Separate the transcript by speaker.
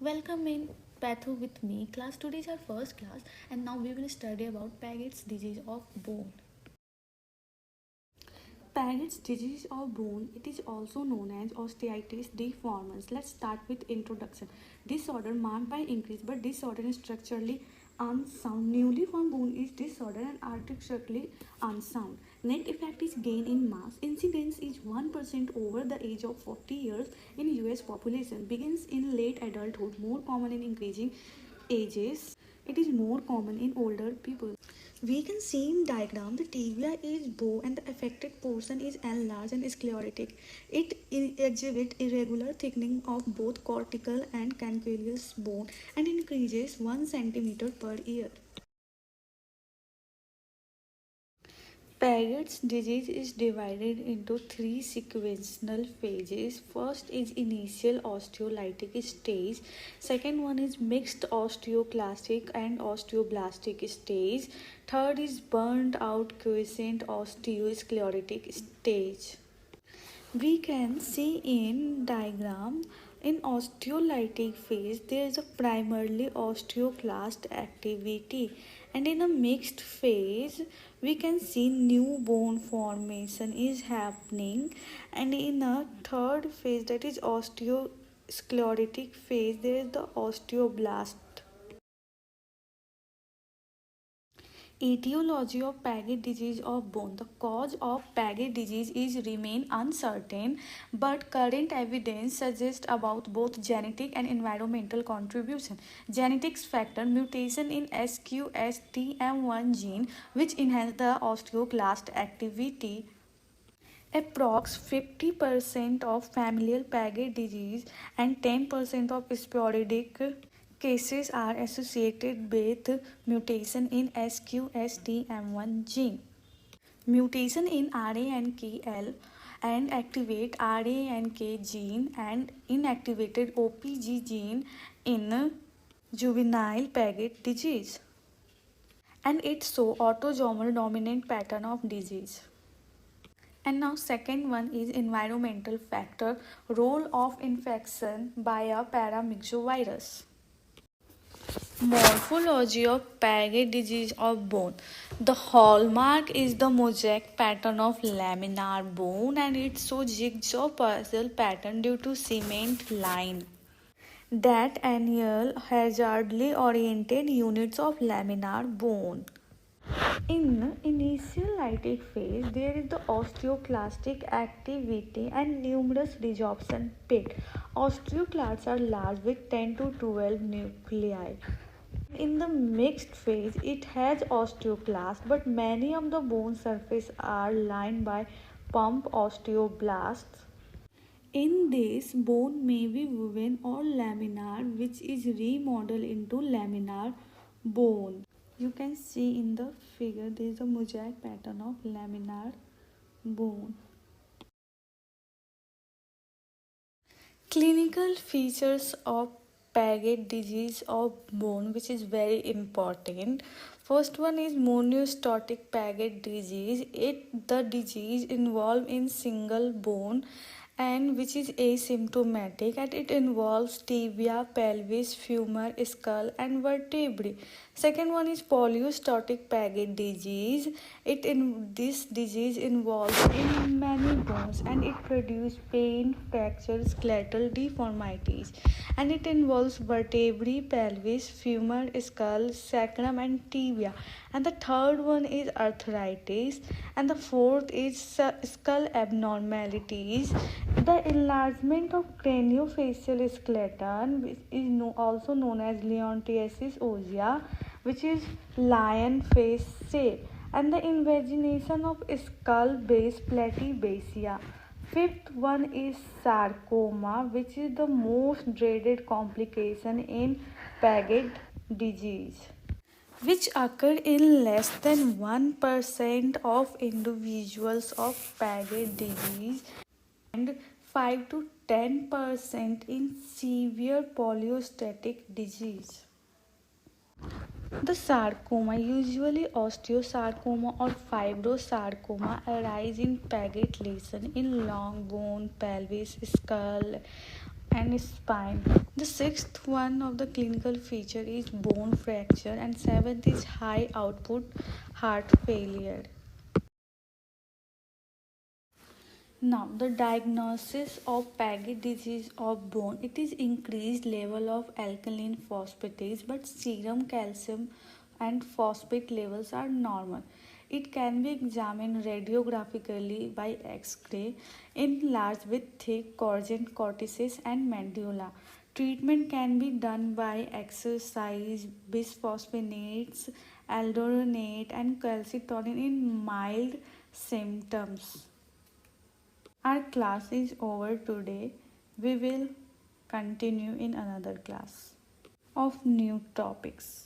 Speaker 1: Welcome in Patho with me. Class today is our first class, and now we will study about Paget's disease of bone. Paget's disease of bone, it is also known as osteitis deformans. Let's start with introduction. Disorder marked by increase, but disorder is structurally unsound. Newly formed bone is disorder and artificially unsound. Net effect is gain in mass. Incidence is 1% over the age of 40 years in US population. Begins in late adulthood, more common in increasing ages. It is more common in older people. We can see in diagram the tibia is bow and the affected portion is enlarged and sclerotic. It exhibits irregular thickening of both cortical and cancellous bone and increases 1 centimeter per year. Paget's disease is divided into three sequential phases. First is initial osteolytic stage. Second one is mixed osteoclastic and osteoblastic stage. Third is burned out quiescent osteosclerotic stage. We can see in diagram in osteolytic phase there is a primarily osteoclast activity, and in a mixed phase we can see new bone formation is happening, and in a third phase, that is osteosclerotic phase, there is the osteoblast. Etiology of Paget disease of bone. The cause of Paget disease is remain uncertain, but current evidence suggests about both genetic and environmental contribution. Genetics factor mutation in SQSTM1 gene, which enhance the osteoclast activity. Approx 50% of familial Paget disease and 10% of sporadic cases are associated with mutation in SQSTM1 gene. Mutation in RANKL and activate RANK gene and inactivated OPG gene in juvenile Paget disease. And it shows autosomal dominant pattern of disease. And now second one is environmental factor, role of infection by a paramyxovirus. Morphology of Paget disease of bone. The hallmark is the mosaic pattern of laminar bone, and it shows jigsaw puzzle pattern due to cement line. That annual hazardly oriented units of laminar bone. In initial lytic phase, there is the osteoclastic activity and numerous resorption pit. Osteoclasts are large with 10 to 12 nuclei. In the mixed phase, it has osteoclasts, but many of the bone surface are lined by pump osteoblasts. In this, bone may be woven or laminar, which is remodeled into laminar bone. You can see in the figure there is a mosaic pattern of laminar bone. Clinical features of Paget disease of bone, which is very important. First one is monostotic Paget disease. The disease involved in single bone and which is asymptomatic, and it involves tibia, pelvis, femur, skull and vertebrae. Second one is polystotic Paget disease. This disease involves in many bones and it produces pain, fracture, skeletal deformities, and it involves vertebrae, pelvis, femur, skull, sacrum and tibia. And the third one is arthritis, and the fourth is skull abnormalities. The enlargement of craniofacial skeleton, which is also known as leontiasis osseosa, which is lion face shape, and the invagination of skull base platybasia. Fifth one is sarcoma, which is the most dreaded complication in Paget disease, which occur in less than 1% of individuals of Paget disease and 5 to 10% in severe polystotic disease. The sarcoma, usually osteosarcoma or fibrosarcoma, arise in Paget lesion in long bone, pelvis, skull and spine. The sixth one of the clinical feature is bone fracture, and seventh is high output heart failure. Now, the diagnosis of Paget disease of bone, it is increased level of alkaline phosphatase, but serum calcium and phosphate levels are normal. It can be examined radiographically by X-ray, enlarged with thick collagen cortices and medulla. Treatment can be done by exercise, bisphosphonates, aldoronate, and calcitonin in mild symptoms. Our class is over today. We will continue in another class of new topics.